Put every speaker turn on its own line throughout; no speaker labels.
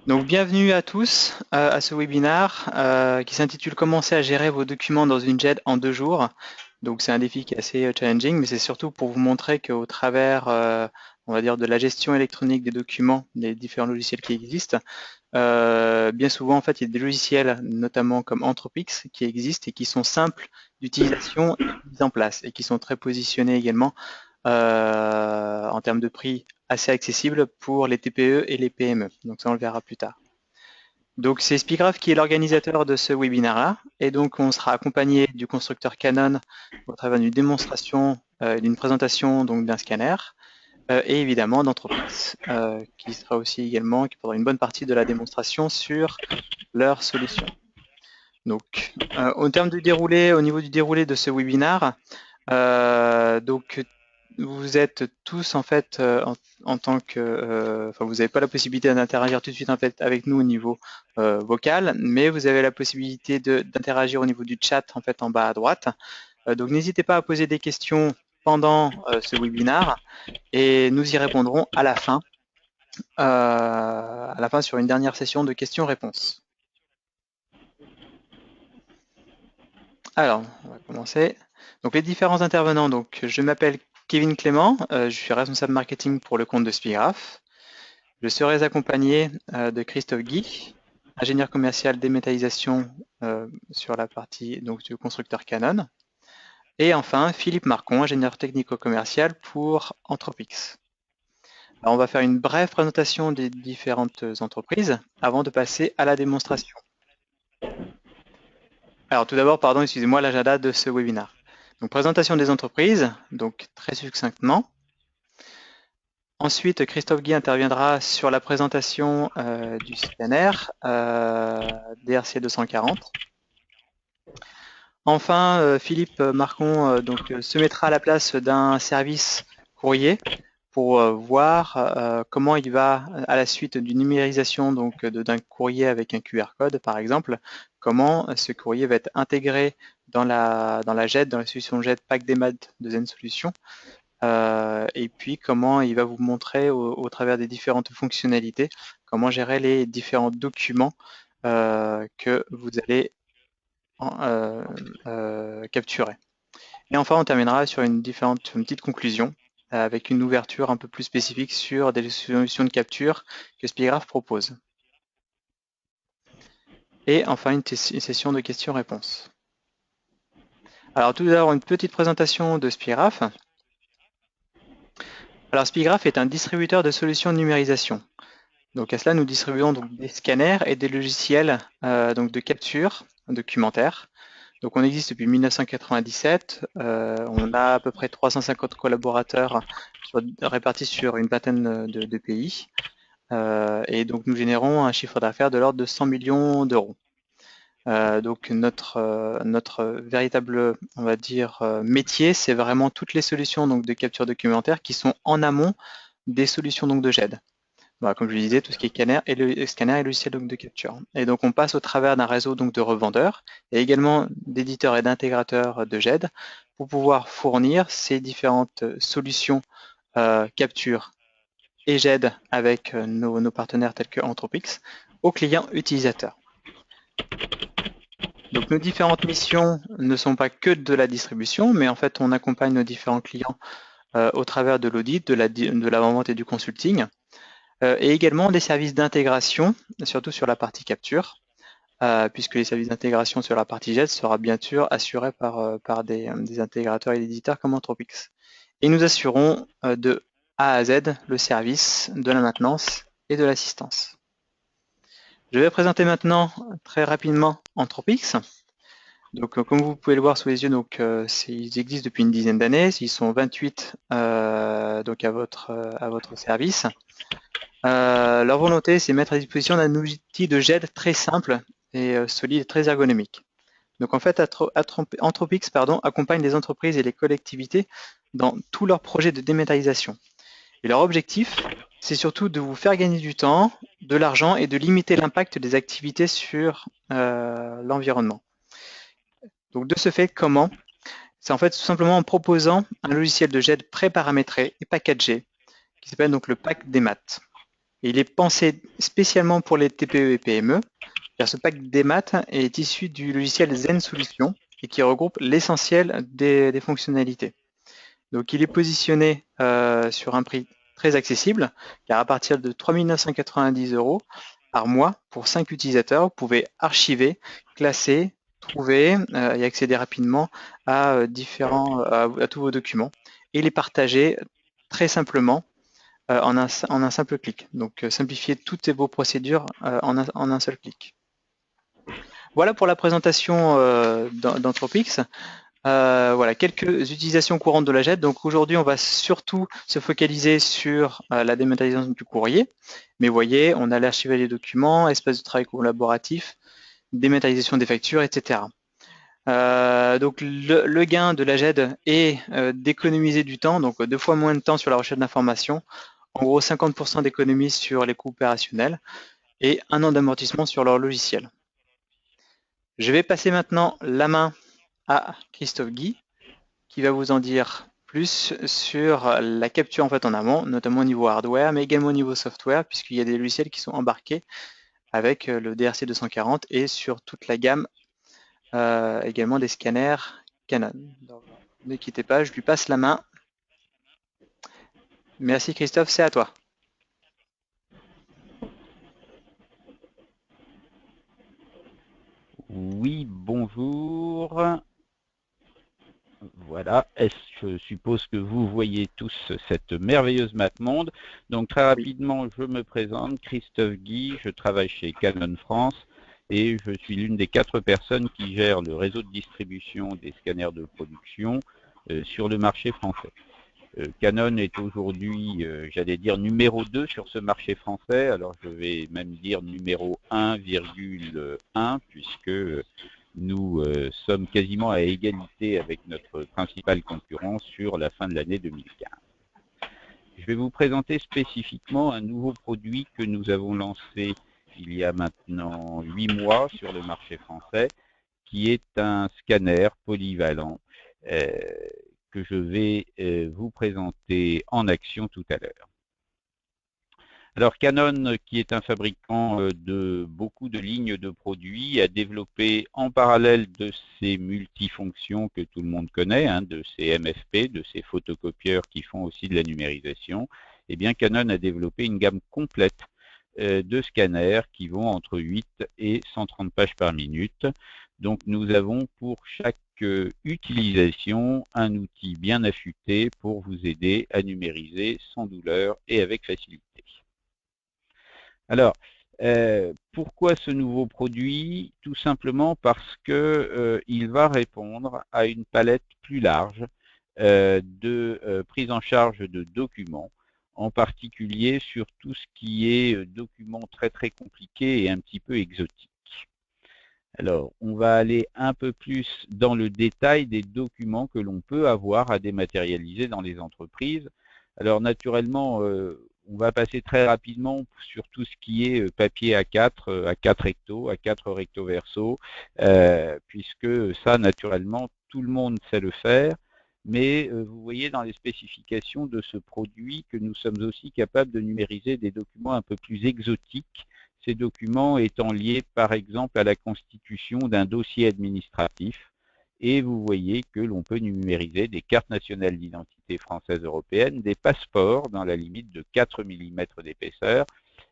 Donc, bienvenue à tous à ce webinaire qui s'intitule Commencer à gérer vos documents dans une JED en 2 jours. Donc, c'est un défi qui est assez challenging, mais c'est surtout pour vous montrer qu'au travers, on va dire, de la gestion électronique des documents, des différents logiciels qui existent, bien souvent, en fait, il y a des logiciels, notamment comme Anthropix, qui existent et qui sont simples d'utilisation et de mise en place et qui sont très positionnés également en termes de prix assez accessible pour les TPE et les PME. Donc ça, on le verra plus tard. Donc c'est Spigraph qui est l'organisateur de ce webinaire-là, et donc on sera accompagné du constructeur Canon au travers d'une démonstration, d'une présentation donc d'un scanner, et évidemment d'Anthropix, qui sera aussi également, qui prendra une bonne partie de la démonstration sur leur solution. Donc, au niveau du déroulé de ce webinaire, donc vous êtes tous en fait en tant que, enfin vous n'avez pas la possibilité d'interagir tout de suite en fait avec nous au niveau vocal, mais vous avez la possibilité d'interagir au niveau du chat en fait en bas à droite. Donc n'hésitez pas à poser des questions pendant ce webinaire et nous y répondrons à la fin sur une dernière session de questions-réponses. Alors, on va commencer. Donc les différents intervenants. Donc je m'appelle Kevin Clément, je suis responsable marketing pour le compte de Spigraph. Je serai accompagné de Christophe Guy, ingénieur commercial démétallisation sur la partie donc, du constructeur Canon. Et enfin, Philippe Marcon, ingénieur technico-commercial pour Anthropix. Alors, on va faire une brève présentation des différentes entreprises avant de passer à la démonstration. Alors tout d'abord, pardon, excusez-moi, l'agenda de ce webinaire. Donc présentation des entreprises, donc très succinctement. Ensuite, Christophe Guy interviendra sur la présentation du scanner DRC 240. Enfin, Philippe Marcon se mettra à la place d'un service courrier pour voir comment il va, à la suite d'une numérisation d'un courrier avec un QR code, par exemple, comment ce courrier va être intégré dans la JET, dans la solution JET Pack des maths de Zen Solutions, et puis comment il va vous montrer au travers des différentes fonctionnalités, comment gérer les différents documents que vous allez capturer. Et enfin, on terminera sur une petite conclusion avec une ouverture un peu plus spécifique sur des solutions de capture que Spigraph propose. Et enfin, une session de questions-réponses. Alors tout d'abord, une petite présentation de Spigraph. Alors Spigraph est un distributeur de solutions de numérisation. Donc à cela, nous distribuons donc des scanners et des logiciels donc de capture documentaire. Donc on existe depuis 1997, on a à peu près 350 collaborateurs répartis sur une vingtaine de pays, et donc nous générons un chiffre d'affaires de l'ordre de 100 millions d'euros. Donc notre véritable, on va dire, métier, c'est vraiment toutes les solutions donc, de capture documentaire qui sont en amont des solutions donc, de GED. Voilà, comme je le disais, tout ce qui est scanner et logiciel donc, de capture. Et donc on passe au travers d'un réseau donc, de revendeurs et également d'éditeurs et d'intégrateurs de GED pour pouvoir fournir ces différentes solutions capture et GED avec nos partenaires tels que Anthropix aux clients utilisateurs. Donc nos différentes missions ne sont pas que de la distribution, mais en fait on accompagne nos différents clients au travers de l'audit, de la vente et du consulting, et également des services d'intégration, surtout sur la partie capture, puisque les services d'intégration sur la partie GED sera bien sûr assurés par des intégrateurs et des éditeurs comme Anthropix. Et nous assurons de A à Z le service de la maintenance et de l'assistance. Je vais présenter maintenant très rapidement Anthropix. Donc, comme vous pouvez le voir sous les yeux, ils existent depuis une dizaine d'années. Ils sont 28 donc à votre service. Leur volonté, c'est de mettre à disposition d'un outil de GED très simple et solide, très ergonomique. Donc en fait, Anthropix accompagne les entreprises et les collectivités dans tous leurs projets de dématérialisation. Et leur objectif, c'est surtout de vous faire gagner du temps, de l'argent et de limiter l'impact des activités sur l'environnement. Donc de ce fait, comment? C'est en fait tout simplement en proposant un logiciel de GED pré-paramétré et packagé qui s'appelle donc le pack des maths. Et il est pensé spécialement pour les TPE et PME, car ce pack démat est issu du logiciel Zen Solutions et qui regroupe l'essentiel des fonctionnalités. Donc il est positionné sur un prix très accessible, car à partir de 3 990 € par mois pour 5 utilisateurs, vous pouvez archiver, classer, trouver et accéder rapidement à à tous vos documents et les partager très simplement en un simple clic. Donc simplifier toutes vos procédures en un seul clic. Voilà pour la présentation d'Anthropix. Voilà, quelques utilisations courantes de la JET. Donc aujourd'hui, on va surtout se focaliser sur la dématérialisation du courrier. Mais vous voyez, on a l'archivage des documents, espace de travail collaboratif, dématérialisation des factures, etc. Donc le gain de la JED est d'économiser du temps, donc 2 fois moins de temps sur la recherche d'informations, en gros 50% d'économie sur les coûts opérationnels et 1 an d'amortissement sur leur logiciel. Je vais passer maintenant la main à Christophe Guy, qui va vous en dire plus sur la capture en fait en amont, notamment au niveau hardware, mais également au niveau software, puisqu'il y a des logiciels qui sont embarqués avec le DRC 240 et sur toute la gamme également des scanners Canon. Ne quittez pas, je lui passe la main. Merci Christophe, c'est à toi.
Oui, bonjour. Voilà, je suppose que vous voyez tous cette merveilleuse map monde. Donc très
Oui.
rapidement, je me présente, Christophe Guy, je travaille chez Canon France et je suis l'une des 4 personnes qui gèrent le réseau de distribution des scanners de production sur le marché français. Canon est aujourd'hui, j'allais dire, numéro 2 sur ce marché français. Alors je vais même dire numéro 1,1 puisque nous sommes quasiment à égalité avec notre principal concurrent sur la fin de l'année 2015. Je vais vous présenter spécifiquement un nouveau produit que nous avons lancé il y a maintenant 8 mois sur le marché français, qui est un scanner polyvalent que je vais vous présenter en action tout à l'heure. Alors Canon, qui est un fabricant de beaucoup de lignes de produits, a développé en parallèle de ces multifonctions que tout le monde connaît, de ces MFP, de ces photocopieurs qui font aussi de la numérisation, eh bien Canon a développé une gamme complète de scanners qui vont entre 8 et 130 pages par minute. Donc nous avons pour chaque utilisation un outil bien affûté pour vous aider à numériser sans douleur et avec facilité. Alors, pourquoi ce nouveau produit? Tout simplement parce que il va répondre à une palette plus large de prise en charge de documents, en particulier sur tout ce qui est documents très très compliqués et un petit peu exotiques. Alors, on va aller un peu plus dans le détail des documents que l'on peut avoir à dématérialiser dans les entreprises. Alors, naturellement, on va passer très rapidement sur tout ce qui est papier A4 recto, A4 recto verso, puisque ça, naturellement, tout le monde sait le faire. Mais vous voyez dans les spécifications de ce produit que nous sommes aussi capables de numériser des documents un peu plus exotiques, ces documents étant liés par exemple à la constitution d'un dossier administratif. Et vous voyez que l'on peut numériser des cartes nationales d'identité françaises européennes, des passeports dans la limite de 4 mm d'épaisseur,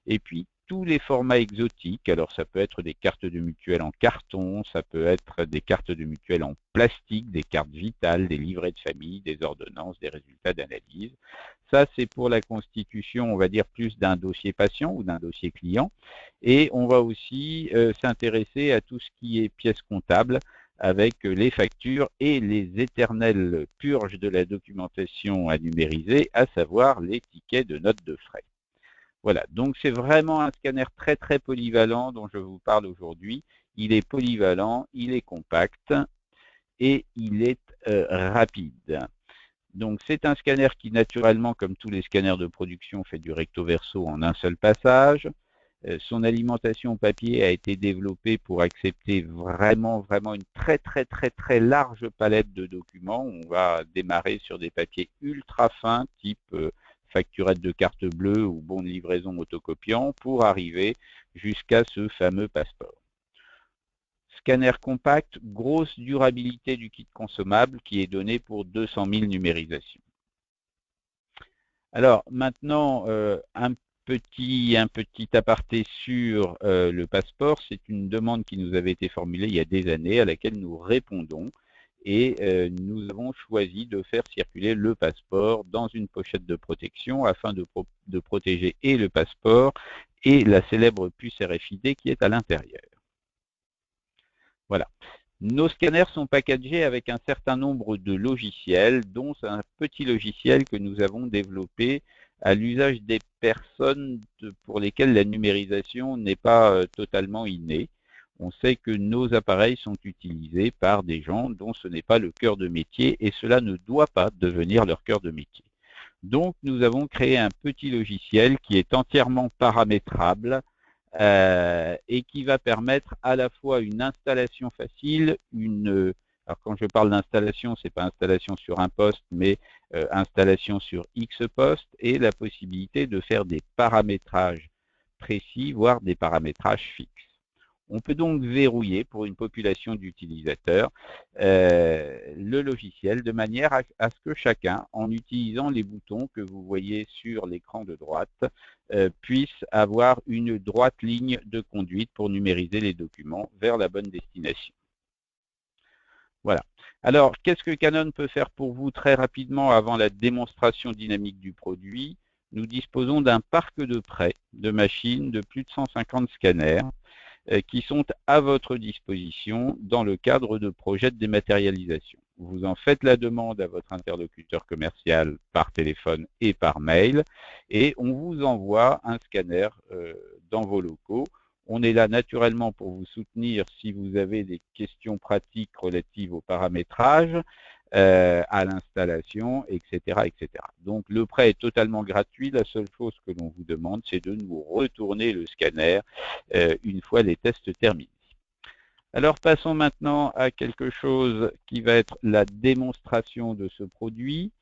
et puis tous les formats exotiques. Alors ça peut être des cartes de mutuelle en carton, ça peut être des cartes de mutuelle en plastique, des cartes vitales, des livrets de famille, des ordonnances, des résultats d'analyse. Ça, c'est pour la constitution, on va dire, plus d'un dossier patient ou d'un dossier client. Et on va aussi s'intéresser à tout ce qui est pièces comptables avec les factures et les éternelles purges de la documentation à numériser, à savoir les tickets de notes de frais. Voilà, donc c'est vraiment un scanner très très polyvalent dont je vous parle aujourd'hui. Il est polyvalent, il est compact et il est rapide. Donc c'est un scanner qui naturellement, comme tous les scanners de production, fait du recto verso en un seul passage. Son alimentation papier a été développée pour accepter vraiment une très très large palette de documents. On va démarrer sur des papiers ultra fins, type facturette de carte bleue ou bon de livraison autocopiant pour arriver jusqu'à ce fameux passeport. Scanner compact, grosse durabilité du kit consommable qui est donné pour 200 000 numérisations. Alors maintenant, un petit aparté sur le passeport. C'est une demande qui nous avait été formulée il y a des années à laquelle nous répondons et nous avons choisi de faire circuler le passeport dans une pochette de protection afin de protéger et le passeport et la célèbre puce RFID qui est à l'intérieur. Voilà. Nos scanners sont packagés avec un certain nombre de logiciels, dont un petit logiciel que nous avons développé à l'usage des personnes pour lesquelles la numérisation n'est pas totalement innée. On sait que nos appareils sont utilisés par des gens dont ce n'est pas le cœur de métier et cela ne doit pas devenir leur cœur de métier. Donc nous avons créé un petit logiciel qui est entièrement paramétrable et qui va permettre à la fois une installation facile, alors quand je parle d'installation, c'est pas installation sur un poste, mais installation sur X postes et la possibilité de faire des paramétrages précis, voire des paramétrages fixes. On peut donc verrouiller pour une population d'utilisateurs le logiciel de manière à ce que chacun, en utilisant les boutons que vous voyez sur l'écran de droite, puisse avoir une droite ligne de conduite pour numériser les documents vers la bonne destination. Voilà. Alors, qu'est-ce que Canon peut faire pour vous très rapidement avant la démonstration dynamique du produit? Nous disposons d'un parc de prêt de machines de plus de 150 scanners qui sont à votre disposition dans le cadre de projets de dématérialisation. Vous en faites la demande à votre interlocuteur commercial par téléphone et par mail et on vous envoie un scanner dans vos locaux. On est là naturellement pour vous soutenir si vous avez des questions pratiques relatives au paramétrage, à l'installation, etc., etc. Donc le prêt est totalement gratuit. La seule chose que l'on vous demande, c'est de nous retourner le scanner une fois les tests terminés. Alors passons maintenant à quelque chose qui va être la démonstration de ce produit.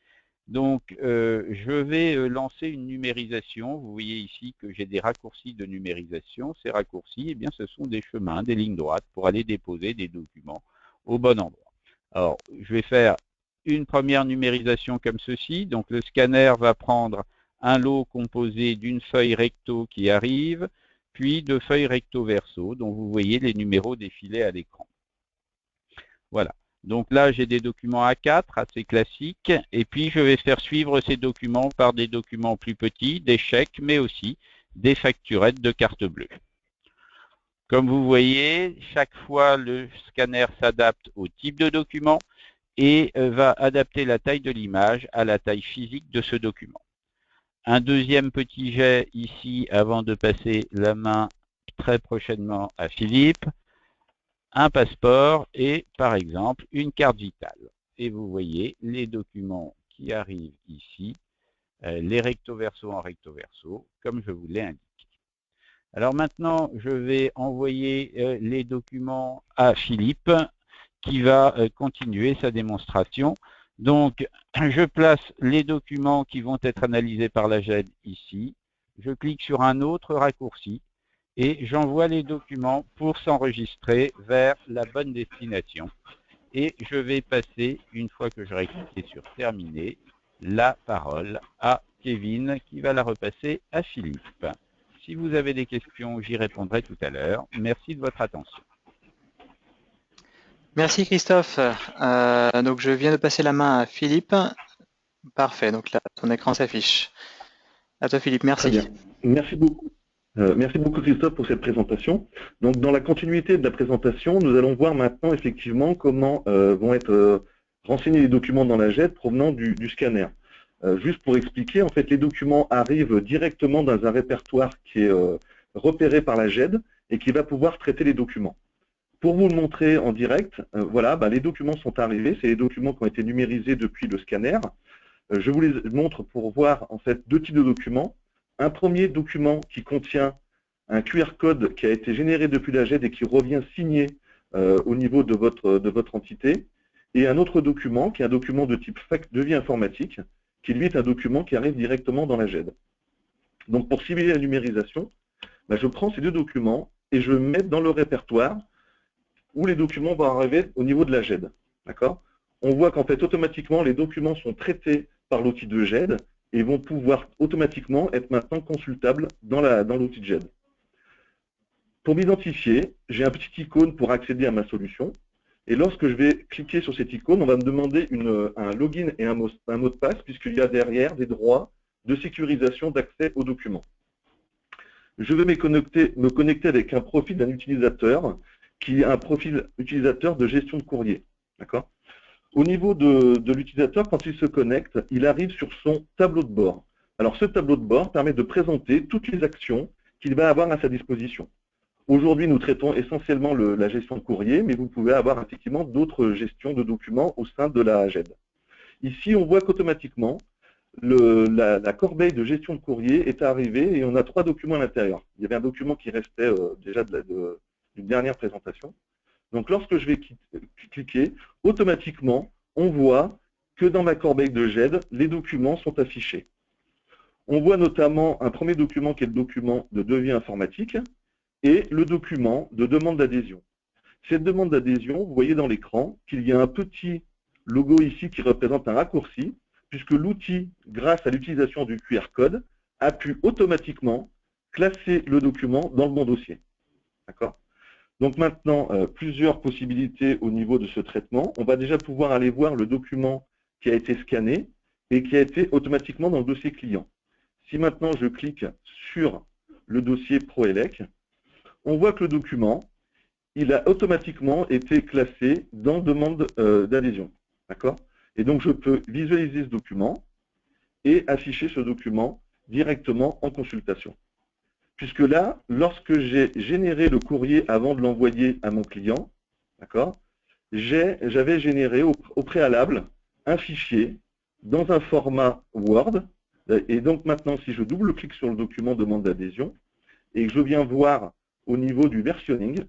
Donc je vais lancer une numérisation. Vous voyez ici que j'ai des raccourcis de numérisation. Ces raccourcis, eh bien, ce sont des chemins, des lignes droites pour aller déposer des documents au bon endroit. Alors, je vais faire une première numérisation comme ceci. Donc, le scanner va prendre un lot composé d'une feuille recto qui arrive, puis de feuilles recto verso, dont vous voyez les numéros défiler à l'écran. Voilà. Donc là, j'ai des documents A4 assez classiques, et puis je vais faire suivre ces documents par des documents plus petits, des chèques, mais aussi des facturettes de carte bleue. Comme vous voyez, chaque fois, le scanner s'adapte au type de document et va adapter la taille de l'image à la taille physique de ce document. Un deuxième petit jet ici avant de passer la main très prochainement à Philippe. Un passeport et par exemple une carte vitale. Et vous voyez les documents qui arrivent ici, les recto verso en recto verso, comme je vous l'ai indiqué. Alors maintenant, je vais envoyer les documents à Philippe qui va continuer sa démonstration. Donc, je place les documents qui vont être analysés par la GED ici. Je clique sur un autre raccourci et j'envoie les documents pour s'enregistrer vers la bonne destination. Et je vais passer, une fois que j'aurai cliqué sur terminer, la parole à Kevin qui va la repasser à Philippe. Si vous avez des questions, j'y répondrai tout à l'heure. Merci de votre attention.
Merci Christophe. Donc je viens de passer la main à Philippe. Parfait, donc là, ton écran s'affiche. À toi Philippe, merci.
Très bien. Merci beaucoup. Merci beaucoup Christophe pour cette présentation. Donc dans la continuité de la présentation, nous allons voir maintenant effectivement comment vont être renseignés les documents dans la GED provenant du scanner. Juste pour expliquer, en fait les documents arrivent directement dans un répertoire qui est repéré par la GED et qui va pouvoir traiter les documents. Pour vous le montrer en direct, voilà, les documents sont arrivés, c'est les documents qui ont été numérisés depuis le scanner. Je vous les montre pour voir en fait deux types de documents. Un premier document qui contient un QR code qui a été généré depuis la GED et qui revient signé au niveau de votre entité. Et un autre document qui est un document de type devis informatique qui lui est un document qui arrive directement dans la GED. Donc pour cibler la numérisation, je prends ces deux documents et je mets dans le répertoire où les documents vont arriver au niveau de la GED. D'accord? On voit qu'en fait, automatiquement, les documents sont traités par l'outil de GED et vont pouvoir automatiquement être maintenant consultables dans l'outil de GED. Pour m'identifier, j'ai un petit icône pour accéder à ma solution. Et lorsque je vais cliquer sur cette icône, on va me demander un login et un mot de passe, puisqu'il y a derrière des droits de sécurisation d'accès aux documents. Je vais me connecter avec un profil d'un utilisateur qui est un profil utilisateur de gestion de courrier. D'accord? Au niveau de l'utilisateur, quand il se connecte, il arrive sur son tableau de bord. Alors ce tableau de bord permet de présenter toutes les actions qu'il va avoir à sa disposition. Aujourd'hui, nous traitons essentiellement la gestion de courrier, mais vous pouvez avoir effectivement d'autres gestions de documents au sein de la GED. Ici, on voit qu'automatiquement, la corbeille de gestion de courrier est arrivée et on a 3 documents à l'intérieur. Il y avait un document qui restait déjà d'une dernière présentation. Donc lorsque je vais cliquer, automatiquement, on voit que dans ma corbeille de GED, les documents sont affichés. On voit notamment un premier document qui est le document de devis informatique et le document de demande d'adhésion. Cette demande d'adhésion, vous voyez dans l'écran qu'il y a un petit logo ici qui représente un raccourci, puisque l'outil, grâce à l'utilisation du QR code, a pu automatiquement classer le document dans le bon dossier. D'accord? Donc maintenant, plusieurs possibilités au niveau de ce traitement. On va déjà pouvoir aller voir le document qui a été scanné et qui a été automatiquement dans le dossier client. Si maintenant je clique sur le dossier ProElec, on voit que le document, il a automatiquement été classé dans demande d'adhésion. D'accord? Et donc je peux visualiser ce document et afficher ce document directement en consultation. Puisque là, lorsque j'ai généré le courrier avant de l'envoyer à mon client, d'accord, j'avais généré au préalable un fichier dans un format Word. Et donc maintenant, si je double-clique sur le document demande d'adhésion et que je viens voir au niveau du versionning,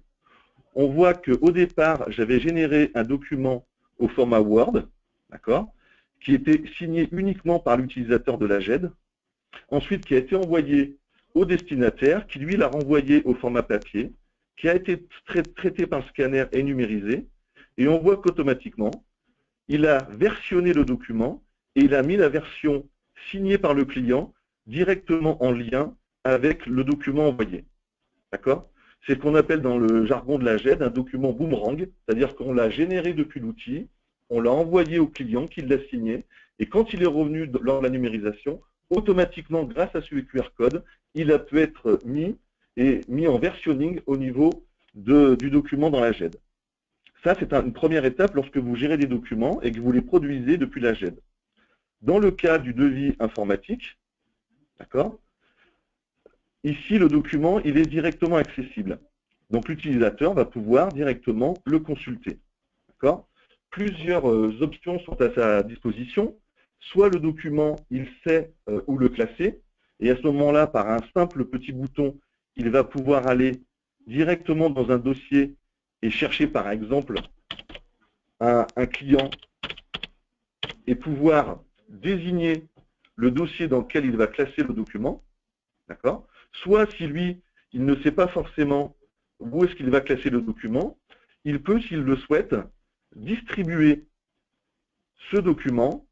on voit qu'au départ, j'avais généré un document au format Word, d'accord, qui était signé uniquement par l'utilisateur de la GED, ensuite qui a été envoyé au destinataire, qui lui l'a renvoyé au format papier, qui a été traité par scanner et numérisé, et on voit qu'automatiquement, il a versionné le document et il a mis la version signée par le client directement en lien avec le document envoyé. D'accord? C'est ce qu'on appelle dans le jargon de la GED un document boomerang, c'est-à-dire qu'on l'a généré depuis l'outil, on l'a envoyé au client qui l'a signé, et quand il est revenu lors de la numérisation, automatiquement, grâce à ce QR code, il a pu être mis en versionning au niveau du document dans la GED. Ça, c'est une première étape lorsque vous gérez des documents et que vous les produisez depuis la GED. Dans le cas du devis informatique, d'accord, ici, le document, il est directement accessible. Donc, l'utilisateur va pouvoir directement le consulter. D'accord? Plusieurs options sont à sa disposition. Soit le document, il sait où le classer, et à ce moment-là, par un simple petit bouton, il va pouvoir aller directement dans un dossier et chercher, par exemple, un client et pouvoir désigner le dossier dans lequel il va classer le document. D'accord? Soit si lui, il ne sait pas forcément où est-ce qu'il va classer le document, il peut, s'il le souhaite, distribuer ce document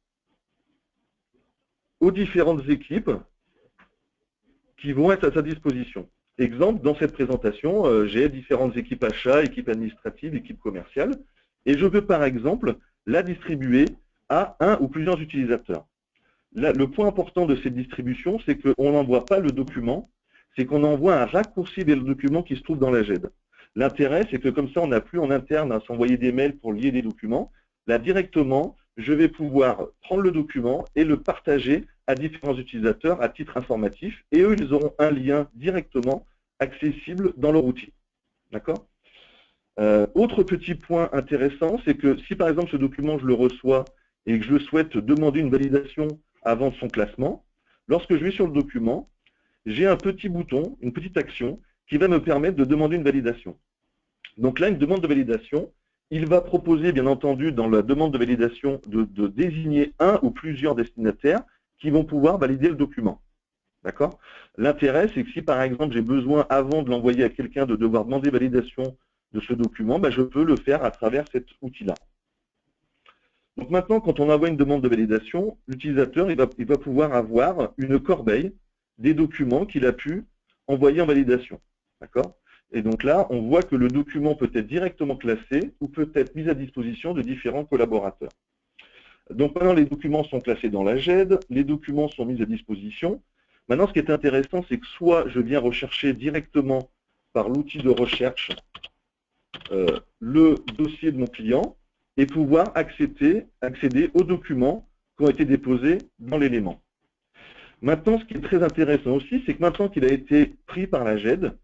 aux différentes équipes qui vont être à sa disposition. Exemple, dans cette présentation, j'ai différentes équipes achats, équipes administratives, équipes commerciales, et je peux par exemple la distribuer à un ou plusieurs utilisateurs. Là, le point important de cette distribution, c'est qu'on n'envoie pas le document, c'est qu'on envoie un raccourci vers le document qui se trouve dans la GED. L'intérêt, c'est que comme ça, on n'a plus en interne à s'envoyer des mails pour lier des documents. Là, directement, je vais pouvoir prendre le document et le partager à différents utilisateurs à titre informatif. Et eux, ils auront un lien directement accessible dans leur outil. D'accord ? Autre petit point intéressant, c'est que si par exemple ce document, je le reçois et que je souhaite demander une validation avant son classement, lorsque je vais sur le document, j'ai un petit bouton, une petite action qui va me permettre de demander une validation. Donc là, une demande de validation, Il va proposer, bien entendu, dans la demande de validation, de désigner un ou plusieurs destinataires qui vont pouvoir valider le document. D'accord? L'intérêt, c'est que si, par exemple, j'ai besoin, avant de l'envoyer à quelqu'un, de devoir demander validation de ce document, je peux le faire à travers cet outil-là. Donc maintenant, quand on envoie une demande de validation, l'utilisateur il va pouvoir avoir une corbeille des documents qu'il a pu envoyer en validation. D'accord? Et donc là, on voit que le document peut être directement classé ou peut être mis à disposition de différents collaborateurs. Donc maintenant, les documents sont classés dans la GED, les documents sont mis à disposition. Maintenant, ce qui est intéressant, c'est que soit je viens rechercher directement par l'outil de recherche le dossier de mon client et pouvoir accéder aux documents qui ont été déposés dans l'élément. Maintenant, ce qui est très intéressant aussi, c'est que maintenant qu'il a été pris par la GED,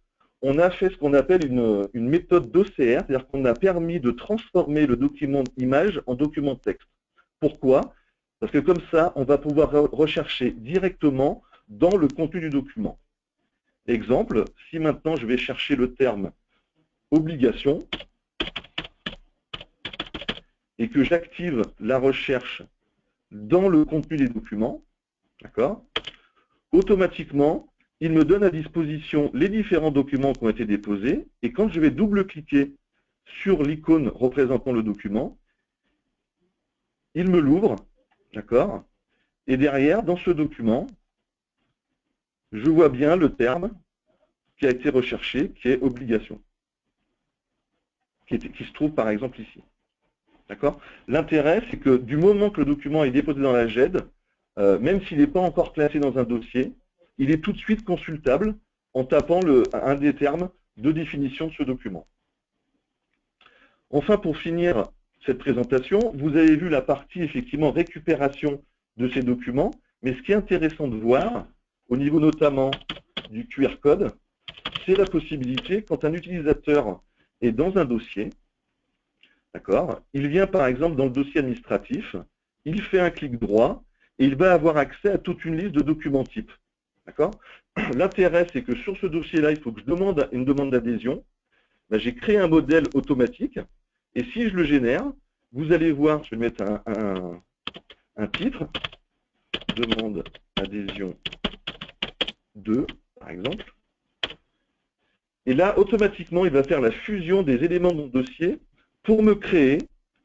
on a fait ce qu'on appelle une méthode d'OCR, c'est-à-dire qu'on a permis de transformer le document image en document texte. Pourquoi? Parce que comme ça, on va pouvoir rechercher directement dans le contenu du document. Exemple, si maintenant je vais chercher le terme obligation et que j'active la recherche dans le contenu des documents, d'accord, automatiquement, il me donne à disposition les différents documents qui ont été déposés et quand je vais double-cliquer sur l'icône représentant le document, il me l'ouvre, d'accord, et derrière, dans ce document, je vois bien le terme qui a été recherché, qui est obligation, qui se trouve par exemple ici. D'accord? L'intérêt, c'est que du moment que le document est déposé dans la GED, même s'il n'est pas encore classé dans un dossier, il est tout de suite consultable en tapant un des termes de définition de ce document. Enfin, pour finir cette présentation, vous avez vu la partie effectivement récupération de ces documents, mais ce qui est intéressant de voir, au niveau notamment du QR code, c'est la possibilité, quand un utilisateur est dans un dossier, d'accord, il vient par exemple dans le dossier administratif, il fait un clic droit et il va avoir accès à toute une liste de documents types. D'accord? L'intérêt, c'est que sur ce dossier-là, il faut que je demande une demande d'adhésion. J'ai créé un modèle automatique et si je le génère, vous allez voir, je vais mettre un titre, demande adhésion 2, par exemple. Et là, automatiquement, il va faire la fusion des éléments de mon dossier pour me créer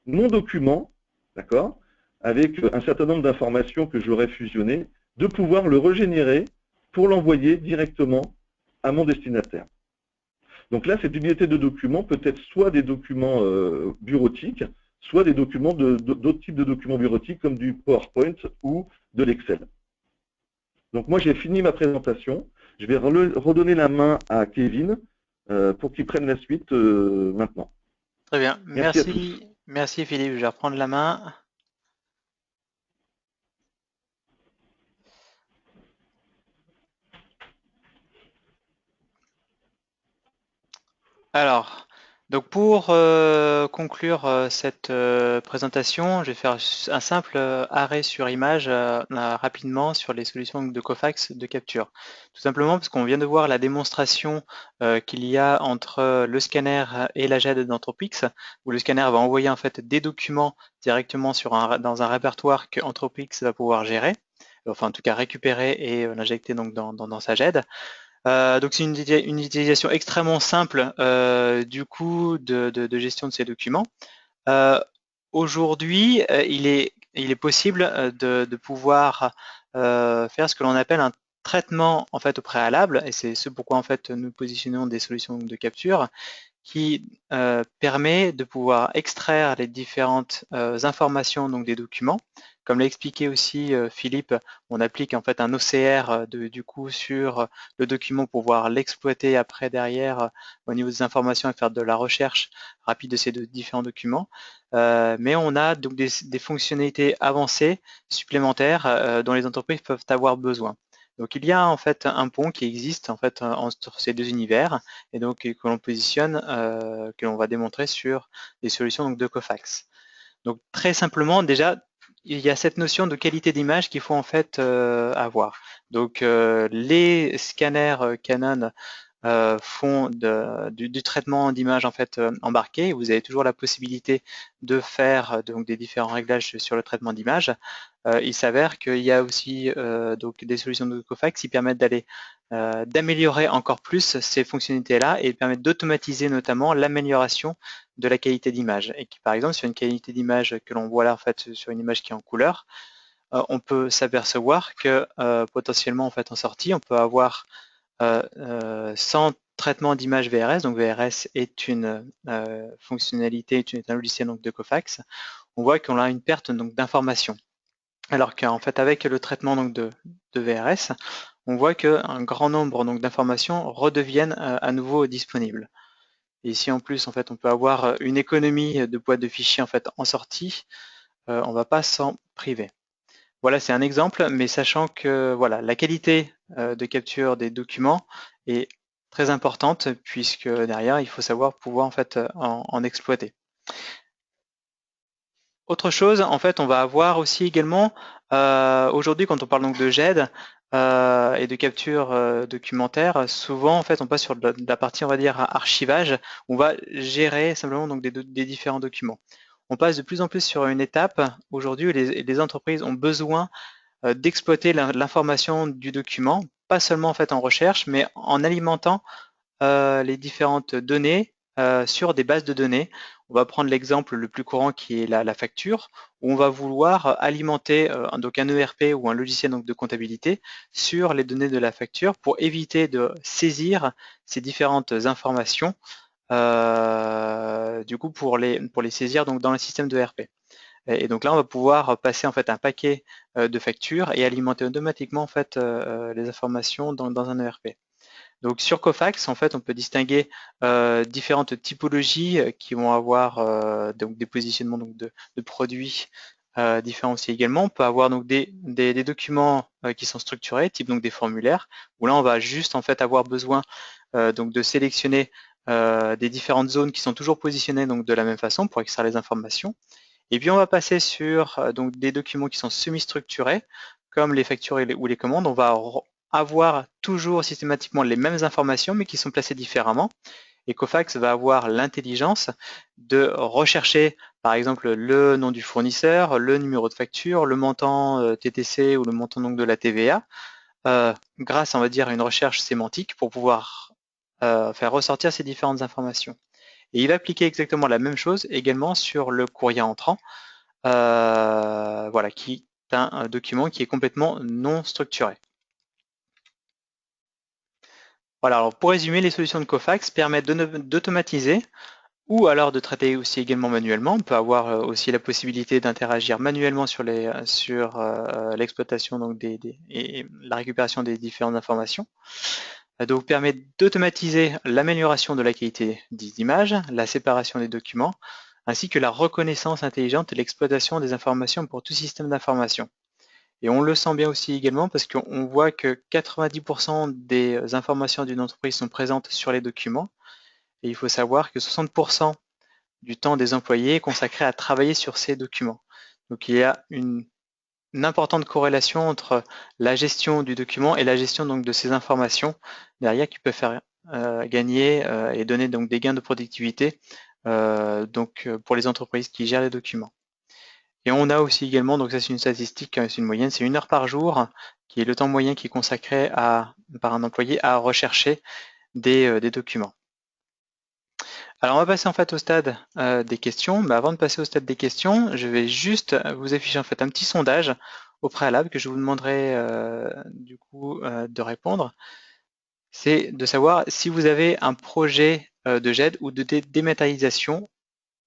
mon document, d'accord, avec un certain nombre d'informations que j'aurais fusionnées, de pouvoir le régénérer pour l'envoyer directement à mon destinataire. Donc là, cette unité de documents peut être soit des documents bureautiques, soit des documents d'autres types de documents bureautiques comme du PowerPoint ou de l'Excel. Donc moi, j'ai fini ma présentation. Je vais redonner la main à Kevin pour qu'il prenne la suite maintenant.
Très bien. Merci Philippe. Je vais reprendre la main. Alors, donc pour conclure cette présentation, je vais faire un simple arrêt sur image rapidement sur les solutions de Cofax de capture. Tout simplement parce qu'on vient de voir la démonstration qu'il y a entre le scanner et la GED d'Anthropix, où le scanner va envoyer en fait des documents directement dans un répertoire que Anthropix va pouvoir gérer, enfin en tout cas récupérer et l'injecter donc dans sa GED. Donc c'est une utilisation extrêmement simple du coup de gestion de ces documents. Aujourd'hui, il est possible de pouvoir faire ce que l'on appelle un traitement en fait au préalable, et c'est ce pourquoi en fait nous positionnons des solutions de capture qui permet de pouvoir extraire les différentes informations donc des documents. Comme l'a expliqué aussi Philippe, on applique en fait un OCR du coup sur le document pour pouvoir l'exploiter après derrière au niveau des informations et faire de la recherche rapide de ces différents documents. Mais on a donc des fonctionnalités avancées supplémentaires dont les entreprises peuvent avoir besoin. Donc il y a en fait un pont qui existe en fait entre ces deux univers et donc que l'on positionne, que l'on va démontrer sur des solutions donc, de Cofax. Donc très simplement déjà il y a cette notion de qualité d'image qu'il faut en fait avoir. Donc les scanners Canon font du traitement d'image en fait embarqué. Vous avez toujours la possibilité de faire donc des différents réglages sur le traitement d'image. Il s'avère qu'il y a aussi donc des solutions de Cofax qui permettent d'améliorer encore plus ces fonctionnalités-là et permettent d'automatiser notamment l'amélioration de la qualité d'image. Et qui, par exemple, sur une qualité d'image que l'on voit là en fait sur une image qui est en couleur, on peut s'apercevoir que potentiellement en fait en sortie, on peut avoir sans traitement d'image VRS, donc VRS est une fonctionnalité, est un logiciel donc, de Cofax, on voit qu'on a une perte d'informations. Alors qu'en fait, avec le traitement donc, de VRS, on voit qu'un grand nombre d'informations redeviennent à nouveau disponibles. Et ici, en plus, en fait, on peut avoir une économie de boîtes de fichiers en fait en sortie. On ne va pas s'en priver. Voilà, c'est un exemple, mais sachant que voilà, la qualité de capture des documents est très importante puisque derrière, il faut savoir pouvoir en fait en exploiter. Autre chose, en fait, on va avoir aussi également aujourd'hui, quand on parle donc de GED et de capture documentaire, souvent en fait, on passe sur la partie, on va dire, archivage. On va gérer simplement donc des différents documents. On passe de plus en plus sur une étape aujourd'hui où les entreprises ont besoin d'exploiter l'information du document, pas seulement en fait en recherche, mais en alimentant les différentes données sur des bases de données. On va prendre l'exemple le plus courant qui est la facture, où on va vouloir alimenter donc un ERP ou un logiciel donc de comptabilité sur les données de la facture pour éviter de saisir ces différentes informations du coup pour les saisir donc dans le système de ERP. Et donc là, on va pouvoir passer en fait un paquet de factures et alimenter automatiquement en fait les informations dans un ERP. Donc sur Cofax, en fait, on peut distinguer différentes typologies qui vont avoir donc des positionnements donc de produits différents aussi également. On peut avoir donc des documents qui sont structurés, type donc des formulaires, où là on va juste en fait avoir besoin donc de sélectionner des différentes zones qui sont toujours positionnées donc de la même façon pour extraire les informations. Et puis on va passer sur donc des documents qui sont semi-structurés, comme les factures ou les commandes. On va avoir toujours systématiquement les mêmes informations, mais qui sont placées différemment. Et Cofax va avoir l'intelligence de rechercher, par exemple, le nom du fournisseur, le numéro de facture, le montant TTC ou le montant donc de la TVA, grâce, on va dire, à une recherche sémantique pour pouvoir faire ressortir ces différentes informations. Et il va appliquer exactement la même chose également sur le courrier entrant, voilà, qui est un document qui est complètement non structuré. Voilà, alors pour résumer, les solutions de Cofax permettent d'automatiser ou alors de traiter aussi également manuellement. On peut avoir aussi la possibilité d'interagir manuellement sur l'exploitation donc et la récupération des différentes informations. Donc permet d'automatiser l'amélioration de la qualité des images, la séparation des documents, ainsi que la reconnaissance intelligente et l'exploitation des informations pour tout système d'information. Et on le sent bien aussi également parce qu'on voit que 90% des informations d'une entreprise sont présentes sur les documents. Et il faut savoir que 60% du temps des employés est consacré à travailler sur ces documents. Donc il y a une importante corrélation entre la gestion du document et la gestion donc de ces informations derrière qui peut faire gagner et donner donc des gains de productivité pour les entreprises qui gèrent les documents. Et on a aussi également, donc ça c'est une statistique, c'est une moyenne, c'est 1 heure par jour qui est le temps moyen qui est consacré par un employé à rechercher des documents. Alors on va passer en fait au stade des questions, mais avant de passer au stade des questions, je vais juste vous afficher en fait un petit sondage au préalable que je vous demanderai du coup de répondre. C'est de savoir si vous avez un projet de GED ou de dématérialisation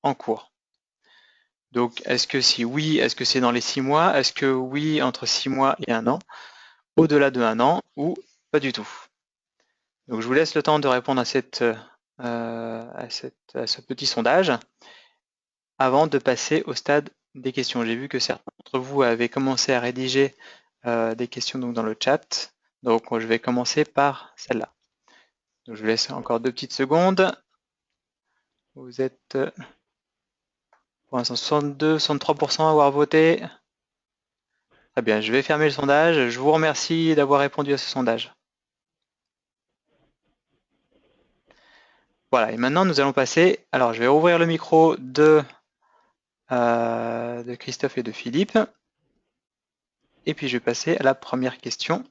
en cours. Donc, est-ce que si oui, est-ce que c'est dans les 6 mois? Est-ce que oui, entre 6 mois et 1 an? Au-delà de 1 an ou pas du tout? Donc, je vous laisse le temps de répondre à ce petit sondage avant de passer au stade des questions. J'ai vu que certains d'entre vous avaient commencé à rédiger des questions donc, dans le chat. Donc, je vais commencer par celle-là. Donc, je vous laisse encore 2 petites secondes. Vous êtes pour l'instant 62, 63% à avoir voté. Très bien, je vais fermer le sondage. Je vous remercie d'avoir répondu à ce sondage. Voilà, et maintenant nous allons passer. Alors je vais ouvrir le micro de Christophe et de Philippe. Et puis je vais passer à la première question.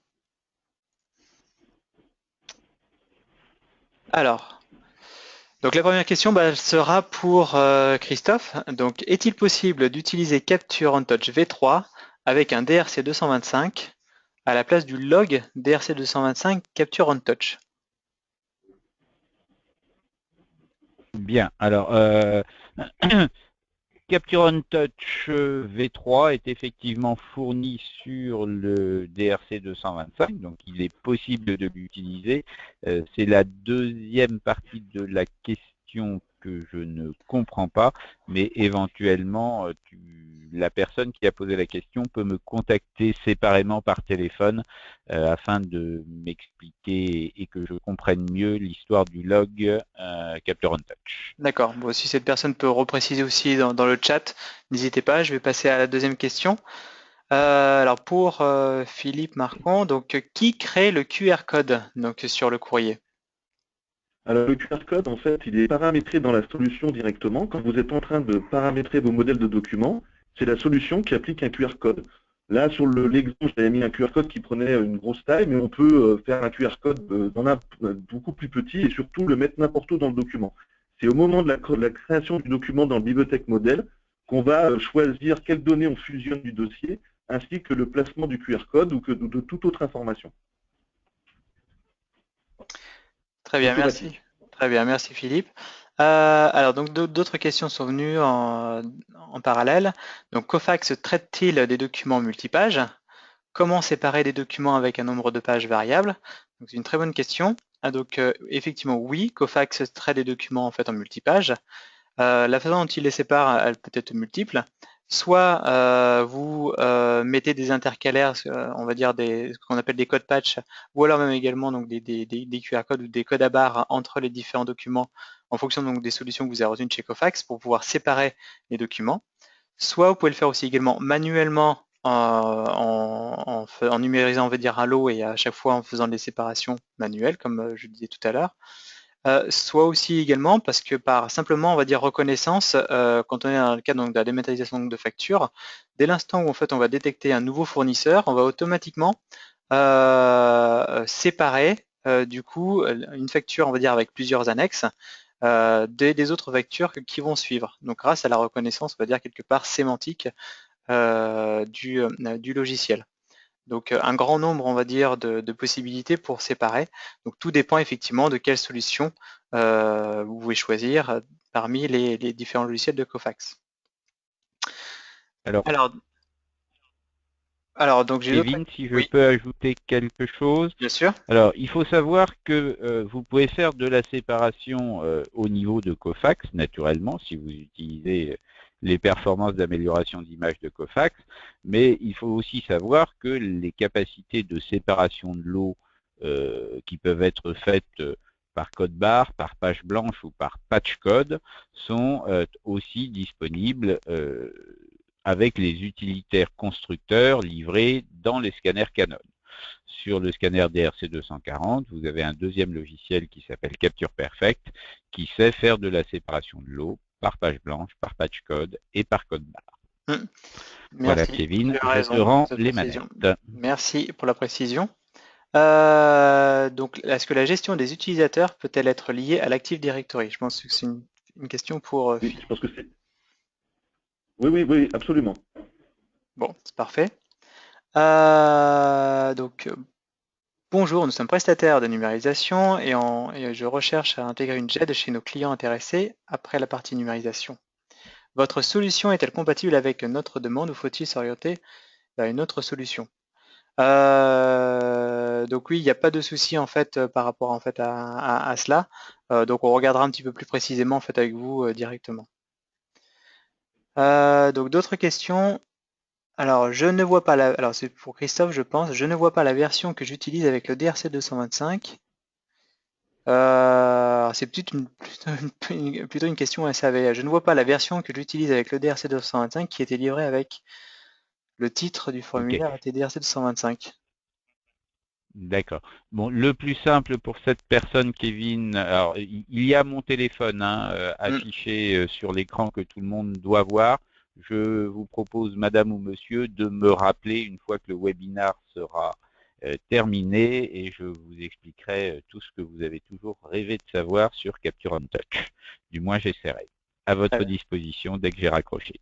Alors, donc la première question elle sera pour Christophe. Donc, est-il possible d'utiliser Capture on Touch V3 avec un DRC225 à la place du log DRC225 Capture on Touch?
Bien, alors Capture on Touch V3 est effectivement fourni sur le DRC225, donc il est possible de l'utiliser. C'est la deuxième partie de la question que je ne comprends pas, mais éventuellement la personne qui a posé la question peut me contacter séparément par téléphone afin de m'expliquer et que je comprenne mieux l'histoire du log Capture on Touch.
D'accord. Bon, si cette personne peut repréciser aussi dans le chat, n'hésitez pas. Je vais passer à la deuxième question. Alors pour Philippe Marcon, donc qui crée le QR code donc sur le courrier?
Alors le QR code, en fait, il est paramétré dans la solution directement. Quand vous êtes en train de paramétrer vos modèles de documents, c'est la solution qui applique un QR code. Là, sur l'exemple, j'avais mis un QR code qui prenait une grosse taille, mais on peut faire un QR code beaucoup plus petit et surtout le mettre n'importe où dans le document. C'est au moment de la création du document dans le bibliothèque modèle qu'on va choisir quelles données on fusionne du dossier, ainsi que le placement du QR code ou de toute autre information.
Très bien, merci.
Automatique.
Très bien, merci Philippe. Alors donc d'autres questions sont venues en parallèle. Donc Cofax traite-t-il des documents multipages? Comment séparer des documents avec un nombre de pages variable? Donc c'est une très bonne question. Donc effectivement oui, Cofax traite des documents en fait en multipages. La façon dont il les sépare, elle peut être multiple. Soit vous mettez des intercalaires, on va dire ce qu'on appelle des codes patch, ou alors même également donc des QR codes ou des codes à barres entre les différents documents en fonction donc des solutions que vous avez retenues de chez Cofax pour pouvoir séparer les documents. Soit vous pouvez le faire aussi également manuellement en numérisant on va dire un lot et à chaque fois en faisant des séparations manuelles comme je disais tout à l'heure. Soit aussi également parce que par simplement, on va dire reconnaissance, quand on est dans le cadre donc, de la dématérialisation de factures, dès l'instant où en fait on va détecter un nouveau fournisseur, on va automatiquement séparer du coup une facture, on va dire avec plusieurs annexes, des autres factures qui vont suivre. Donc grâce à la reconnaissance, on va dire quelque part sémantique du logiciel. Donc un grand nombre, on va dire, de possibilités pour séparer. Donc tout dépend effectivement de quelle solution vous pouvez choisir parmi les différents logiciels de Cofax.
Alors,
Alors donc j'ai une autre.
Kevin, si je
Oui,
peux ajouter quelque chose.
bien sûr.
Alors, il faut savoir que vous pouvez faire de la séparation au niveau de Cofax, naturellement, si vous utilisez les performances d'amélioration d'image de Cofax, mais il faut aussi savoir que les capacités de séparation de l'eau qui peuvent être faites par code barre, par page blanche ou par patch code sont aussi disponibles avec les utilitaires constructeurs livrés dans les scanners Canon. Sur le scanner DRC240, vous avez un deuxième logiciel qui s'appelle Capture Perfect, qui sait faire de la séparation de l'eau par page blanche, par patch code et par code barre. Voilà,
Merci,
Kevin,
tu as
je te
raison
rends
pour cette
les
précision.
manettes.
Merci pour la précision. Donc, est-ce que la gestion des utilisateurs peut-elle être liée à l'Active Directory? Je pense que c'est une question pour
Oui,
Philippe.
je pense que c'est. Oui, absolument.
Bon, c'est parfait. Donc, bonjour, nous sommes prestataires de numérisation et je recherche à intégrer une JED chez nos clients intéressés après la partie numérisation. Votre solution est-elle compatible avec notre demande ou faut-il s'orienter vers une autre solution? Donc oui, il n'y a pas de souci en fait par rapport en fait à cela. Donc on regardera un petit peu plus précisément en fait avec vous directement. Donc d'autres questions. Alors je ne vois pas la. Alors c'est pour Christophe, je pense. Je ne vois pas la version que j'utilise avec le DRC 225. C'est plutôt une question SAV. Je ne vois pas la version que j'utilise avec le DRC 225 qui était livrée avec le titre du
Ok.
formulaire était DRC 225.
D'accord. Bon, le plus simple pour cette personne, Kevin, alors il y a mon téléphone
Mm.
affiché sur l'écran que tout le monde doit voir. Je vous propose, madame ou monsieur, de me rappeler une fois que le webinaire sera terminé et je vous expliquerai tout ce que vous avez toujours rêvé de savoir sur Capture on Touch. Du moins, j'essaierai. À votre disposition dès que j'ai raccroché.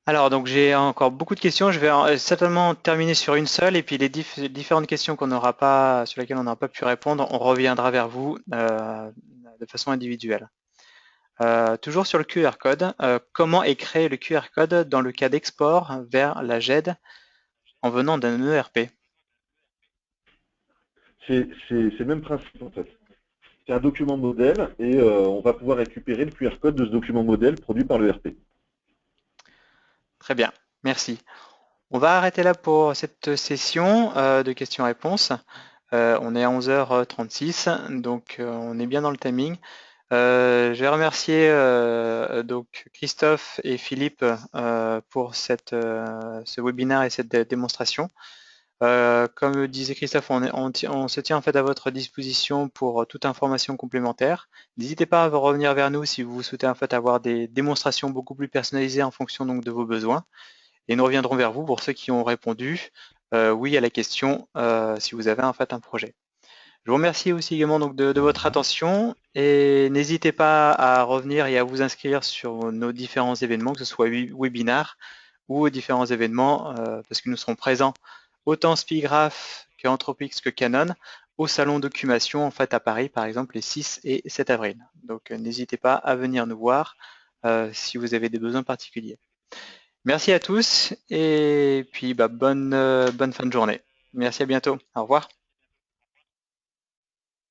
Alors, donc j'ai encore beaucoup de questions. Je vais certainement terminer sur une seule, et puis les différentes questions qu'on n'aura pas, sur lesquelles on n'aura pas pu répondre, on reviendra vers vous de façon individuelle. Toujours sur le QR code, comment est créé le QR code dans le cas d'export vers la GED en venant d'un ERP?
C'est le même principe en fait. C'est un document modèle et on va pouvoir récupérer le QR code de ce document modèle produit par le RP.
Très bien, merci. On va arrêter là pour cette session de questions-réponses. On est à 11h36, donc on est bien dans le timing. Je vais remercier donc Christophe et Philippe pour ce webinaire et cette démonstration. Comme disait Christophe, on se tient en fait à votre disposition pour toute information complémentaire. N'hésitez pas à revenir vers nous si vous souhaitez en fait avoir des démonstrations beaucoup plus personnalisées en fonction donc de vos besoins. Et nous reviendrons vers vous pour ceux qui ont répondu oui à la question si vous avez en fait un projet. Je vous remercie aussi également donc de votre attention et n'hésitez pas à revenir et à vous inscrire sur nos différents événements, que ce soit webinaires ou aux différents événements, parce que nous serons présents autant SPIgraph que Anthropix que Canon au salon Documation en fait à Paris par exemple les 6 et 7 avril. Donc n'hésitez pas à venir nous voir si vous avez des besoins particuliers. Merci à tous et puis bonne fin de journée. Merci, à bientôt. Au revoir.